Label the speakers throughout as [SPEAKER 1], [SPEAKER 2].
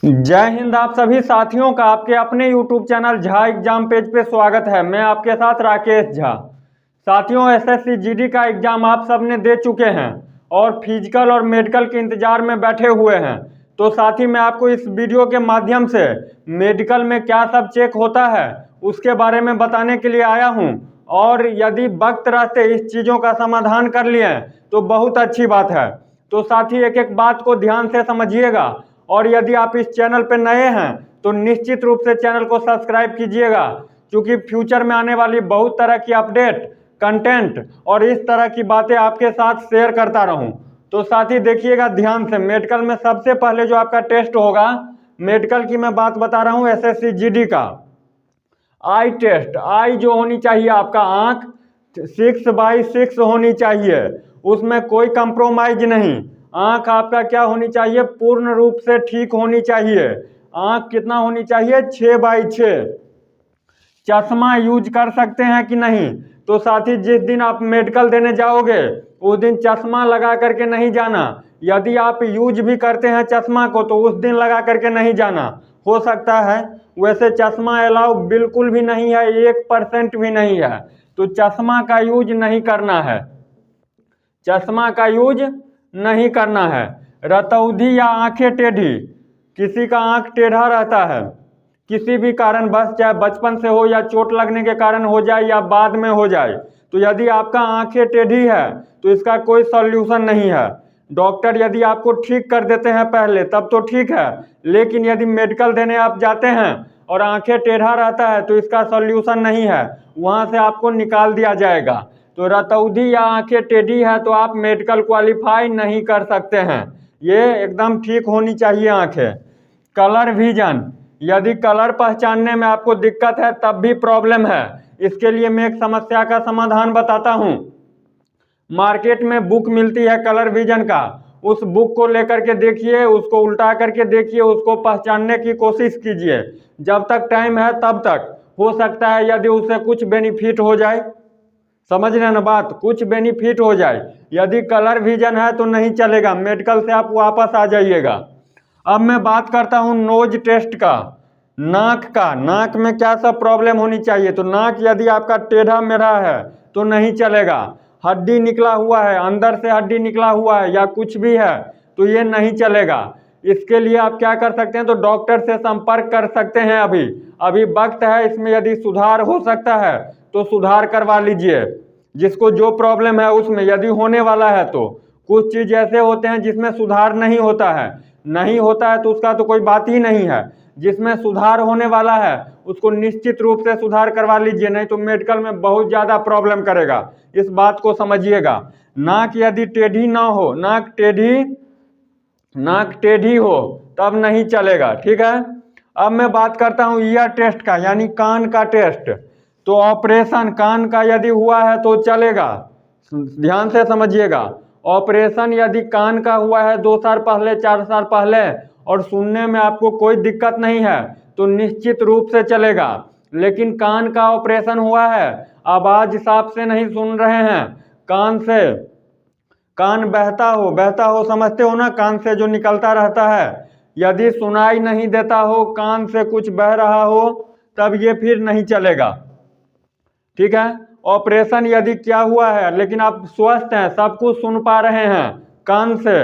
[SPEAKER 1] जय हिंद। आप सभी साथियों का आपके अपने YouTube channel Jha exam page पे स्वागत है। मैं आपके साथ राकेश झा। साथियों, एसएससी जीडी का एग्जाम आप सब ने दे चुके हैं और फिजिकल और मेडिकल के इंतजार में बैठे हुए हैं। तो साथी, मैं आपको इस वीडियो के माध्यम से मेडिकल में क्या सब चेक होता है उसके बारे में बताने के लिए आया हूँ। और यदि वक्त रहते इस चीज़ों का समाधान कर लिए तो बहुत अच्छी बात है। तो साथी, एक एक बात को ध्यान से समझिएगा और यदि आप इस चैनल पर नए हैं तो निश्चित रूप से चैनल को सब्सक्राइब कीजिएगा, क्योंकि फ्यूचर में आने वाली बहुत तरह की अपडेट, कंटेंट और इस तरह की बातें आपके साथ शेयर करता रहूं। तो साथी देखिएगा ध्यान से। मेडिकल में सबसे पहले जो आपका टेस्ट होगा, मेडिकल की मैं बात बता रहा हूं, एसएससी जीडी का आई टेस्ट। आई जो होनी चाहिए आपका आंख 6/6 होनी चाहिए, उसमें कोई कंप्रोमाइज नहीं। आंख आपका क्या होनी चाहिए, पूर्ण रूप से ठीक होनी चाहिए। आंख कितना होनी चाहिए, 6/6। चश्मा यूज कर सकते हैं कि नहीं, तो साथी जिस दिन आप मेडिकल देने जाओगे उस दिन चश्मा लगा करके नहीं जाना। यदि आप यूज भी करते हैं चश्मा को तो उस दिन लगा करके नहीं जाना। हो सकता है, वैसे चश्मा अलाउ बिल्कुल भी नहीं है, 1% भी नहीं है। तो चश्मा का यूज नहीं करना है, चश्मा का यूज नहीं करना है। रतौंधी या आंखें टेढ़ी, किसी का आंख टेढ़ा रहता है किसी भी कारण बस, चाहे बचपन से हो या चोट लगने के कारण हो जाए या बाद में हो जाए, तो यदि आपका आंखें टेढ़ी है तो इसका कोई सॉल्यूशन नहीं है। डॉक्टर यदि आपको ठीक कर देते हैं पहले तब तो ठीक है, लेकिन यदि मेडिकल देने आप जाते हैं और आंखें टेढ़ा रहता है तो इसका सॉल्यूशन नहीं है, वहाँ से आपको निकाल दिया जाएगा। तो रतौंधी या आंखें टेढ़ी है तो आप मेडिकल क्वालिफाई नहीं कर सकते हैं। ये एकदम ठीक होनी चाहिए आंखें। कलर विजन, यदि कलर पहचानने में आपको दिक्कत है तब भी प्रॉब्लम है। इसके लिए मैं एक समस्या का समाधान बताता हूं। मार्केट में बुक मिलती है कलर विजन का, उस बुक को लेकर के देखिए, उसको उल्टा करके देखिए, उसको पहचानने की कोशिश कीजिए। जब तक टाइम है तब तक हो सकता है यदि उससे कुछ बेनिफिट हो जाए। समझ रहे हैं ना बात, कुछ बेनिफिट हो जाए। यदि कलर विजन है तो नहीं चलेगा, मेडिकल से आप वापस आ जाइएगा। अब मैं बात करता हूं नोज टेस्ट का, नाक का। नाक में क्या सब प्रॉब्लम होनी चाहिए, तो नाक यदि आपका टेढ़ा मेढ़ा है तो नहीं चलेगा। हड्डी निकला हुआ है, अंदर से हड्डी निकला हुआ है या कुछ भी है तो ये नहीं चलेगा। इसके लिए आप क्या कर सकते हैं, तो डॉक्टर से संपर्क कर सकते हैं। अभी वक्त है, इसमें यदि सुधार हो सकता है तो सुधार करवा लीजिए। जिसको जो प्रॉब्लम है उसमें यदि होने वाला है तो, कुछ चीज़ ऐसे होते हैं जिसमें सुधार नहीं होता है, नहीं होता है तो उसका तो कोई बात ही नहीं है। जिसमें सुधार होने वाला है उसको निश्चित रूप से सुधार करवा लीजिए, नहीं तो मेडिकल में बहुत ज़्यादा प्रॉब्लम करेगा। इस बात को समझिएगा। नाक यदि टेढ़ी ना हो, नाक टेढ़ी हो तब नहीं चलेगा, ठीक है। अब मैं बात करता हूँ ईयर टेस्ट का, यानी कान का टेस्ट। तो ऑपरेशन कान का यदि हुआ है तो चलेगा, ध्यान से समझिएगा। ऑपरेशन यदि कान का हुआ है 2 साल पहले, 4 साल पहले, और सुनने में आपको कोई दिक्कत नहीं है तो निश्चित रूप से चलेगा। लेकिन कान का ऑपरेशन हुआ है, आवाज़ साफ से नहीं सुन रहे हैं, कान से कान बहता हो, समझते हो ना, कान से जो निकलता रहता है, यदि सुनाई नहीं देता हो, कान से कुछ बह रहा हो, तब ये फिर नहीं चलेगा, ठीक है। ऑपरेशन यदि क्या हुआ है लेकिन आप स्वस्थ हैं, सब कुछ सुन पा रहे हैं कान से,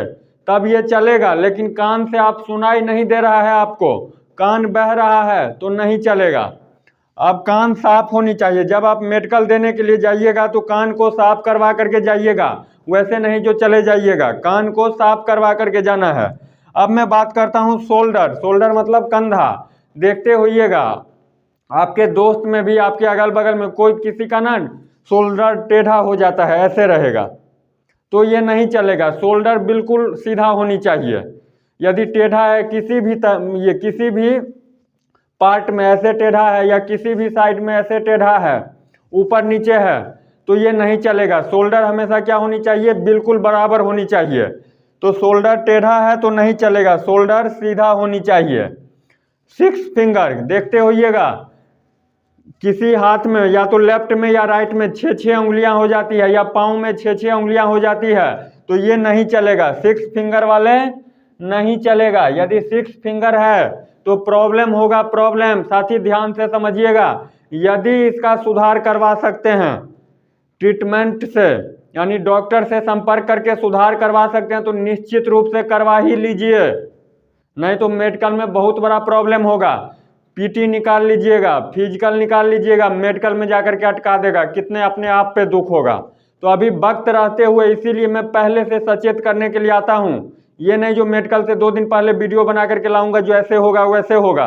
[SPEAKER 1] तब ये चलेगा। लेकिन कान से आप सुनाई नहीं दे रहा है, आपको कान बह रहा है तो नहीं चलेगा। अब कान साफ होनी चाहिए। जब आप मेडिकल देने के लिए जाइएगा तो कान को साफ करवा करके जाइएगा, वैसे नहीं जो चले जाइएगा, कान को साफ करवा करके जाना है। अब मैं बात करता हूँ शोल्डर। शोल्डर मतलब कंधा। देखते होइएगा आपके दोस्त में भी, आपके अगल बगल में कोई किसी का ना शोल्डर टेढ़ा हो जाता है, ऐसे रहेगा, तो ये नहीं चलेगा। शोल्डर बिल्कुल सीधा होनी चाहिए। यदि टेढ़ा है ये किसी भी पार्ट में ऐसे टेढ़ा है या किसी भी साइड में ऐसे टेढ़ा है, ऊपर नीचे है, तो ये नहीं चलेगा। शोल्डर हमेशा क्या होनी चाहिए, बिल्कुल बराबर होनी चाहिए। तो शोल्डर टेढ़ा है तो नहीं चलेगा, शोल्डर सीधा होनी चाहिए। 6 फिंगर देखते होइएगा, किसी हाथ में या तो लेफ्ट में या राइट में 6-6 उंगलियां हो जाती है, या पाँव में 6-6 उंगलियां हो जाती है, तो ये नहीं चलेगा। 6 फिंगर वाले नहीं चलेगा। यदि 6 फिंगर है तो प्रॉब्लम होगा, प्रॉब्लम। साथी ध्यान से समझिएगा, यदि इसका सुधार करवा सकते हैं ट्रीटमेंट से, यानी डॉक्टर से संपर्क करके सुधार करवा सकते हैं तो निश्चित रूप से करवा ही लीजिए, नहीं तो मेडिकल में बहुत बड़ा प्रॉब्लम होगा। पीटी निकाल लीजिएगा, फिजिकल निकाल लीजिएगा, मेडिकल में जाकर के अटका देगा, कितने अपने आप पे दुख होगा। तो अभी वक्त रहते हुए इसीलिए मैं पहले से सचेत करने के लिए आता हूँ। ये नहीं जो मेडिकल से 2 दिन पहले वीडियो बना करके लाऊंगा जो ऐसे होगा वैसे होगा।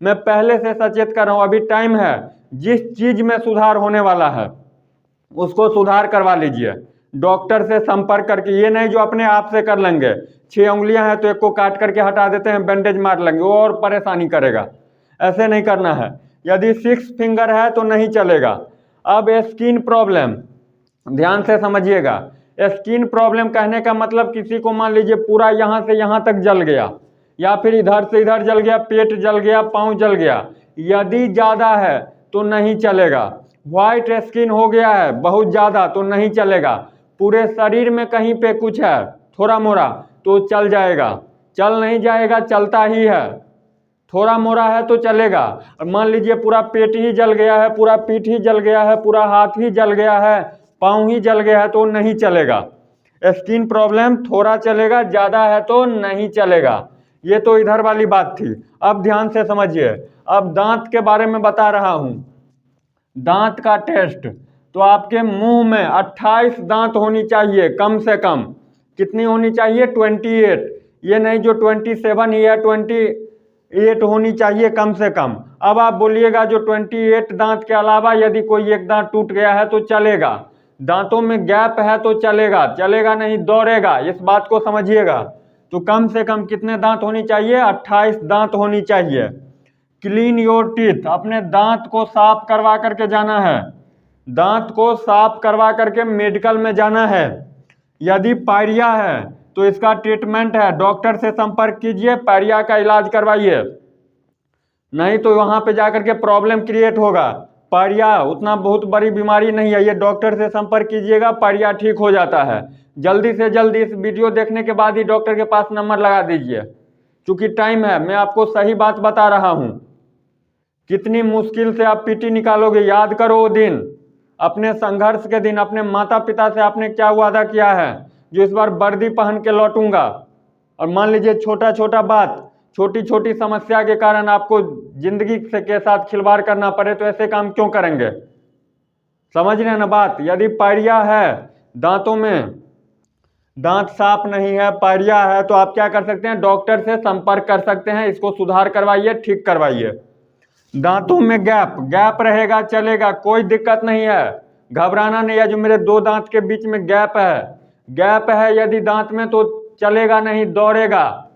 [SPEAKER 1] मैं पहले से सचेत कर रहा हूँ, अभी टाइम है। जिस चीज में सुधार होने वाला है उसको सुधार करवा लीजिए डॉक्टर से संपर्क करके। ये नहीं जो अपने आप से कर लेंगे, 6 उंगलियां हैं तो एक को काट करके हटा देते हैं, बैंडेज मार लेंगे, वो और परेशानी करेगा। ऐसे नहीं करना है। यदि 6 फिंगर है तो नहीं चलेगा। अब स्किन प्रॉब्लम ध्यान से समझिएगा। स्किन प्रॉब्लम कहने का मतलब किसी को मान लीजिए पूरा यहाँ से यहाँ तक जल गया, या फिर इधर से इधर जल गया, पेट जल गया, पाँव जल गया। यदि ज़्यादा है तो नहीं चलेगा। व्हाइट स्किन हो गया है बहुत ज़्यादा तो नहीं चलेगा। पूरे शरीर में कहीं पे कुछ है थोड़ा मोड़ा तो चल जाएगा, चल नहीं जाएगा, चलता ही है। थोड़ा मोड़ा है तो चलेगा। और मान लीजिए पूरा पेट ही जल गया है, पूरा पीठ ही जल गया है, पूरा हाथ ही जल गया है, पाँव ही जल गया है तो नहीं चलेगा। स्किन प्रॉब्लम थोड़ा चलेगा, ज़्यादा है तो नहीं चलेगा। ये तो इधर वाली बात थी। अब ध्यान से समझिए, अब दांत के बारे में बता रहा हूँ। दांत का टेस्ट तो आपके मुंह में 28 दांत होनी चाहिए कम से कम। कितनी होनी चाहिए? 28। ये नहीं जो 27 या 28 होनी चाहिए कम से कम। अब आप बोलिएगा जो 28 दांत के अलावा यदि कोई एक दांत टूट गया है तो चलेगा, दांतों में गैप है तो चलेगा, चलेगा नहीं दौड़ेगा। इस बात को समझिएगा। तो कम से कम कितने दांत होनी चाहिए? 28 दांत होनी चाहिए। क्लीन योर टीथ, अपने दांत को साफ करवा करके जाना है, दांत को साफ करवा करके मेडिकल में जाना है। यदि पायरिया है तो इसका ट्रीटमेंट है, डॉक्टर से संपर्क कीजिए, पायरिया का इलाज करवाइए, नहीं तो वहां पे जाकर के प्रॉब्लम क्रिएट होगा। पायरिया उतना बहुत बड़ी बीमारी नहीं है, ये डॉक्टर से संपर्क कीजिएगा, पायरिया ठीक हो जाता है। जल्दी से जल्दी इस वीडियो देखने के बाद ही डॉक्टर के पास नंबर लगा दीजिए, क्योंकि टाइम है। मैं आपको सही बात बता रहा हूँ। कितनी मुश्किल से आप पीटी निकालोगे, याद करो वो दिन, अपने संघर्ष के दिन। अपने माता पिता से आपने क्या वादा किया है जो इस बार वर्दी पहन के लौटूंगा, और मान लीजिए छोटा छोटा बात, छोटी छोटी समस्या के कारण आपको जिंदगी से के साथ खिलवाड़ करना पड़े तो ऐसे काम क्यों करेंगे? समझ रहे हैं ना बात? यदि पायरिया है, दांतों में दांत साफ नहीं है, पायरिया है, तो आप क्या कर सकते हैं? डॉक्टर से संपर्क कर सकते हैं, इसको सुधार करवाइए, ठीक करवाइए। दांतों में गैप रहेगा, चलेगा, कोई दिक्कत नहीं है, घबराना नहीं है। जो मेरे 2 दांत के बीच में गैप है यदि दांत में तो चलेगा नहीं, दौड़ेगा।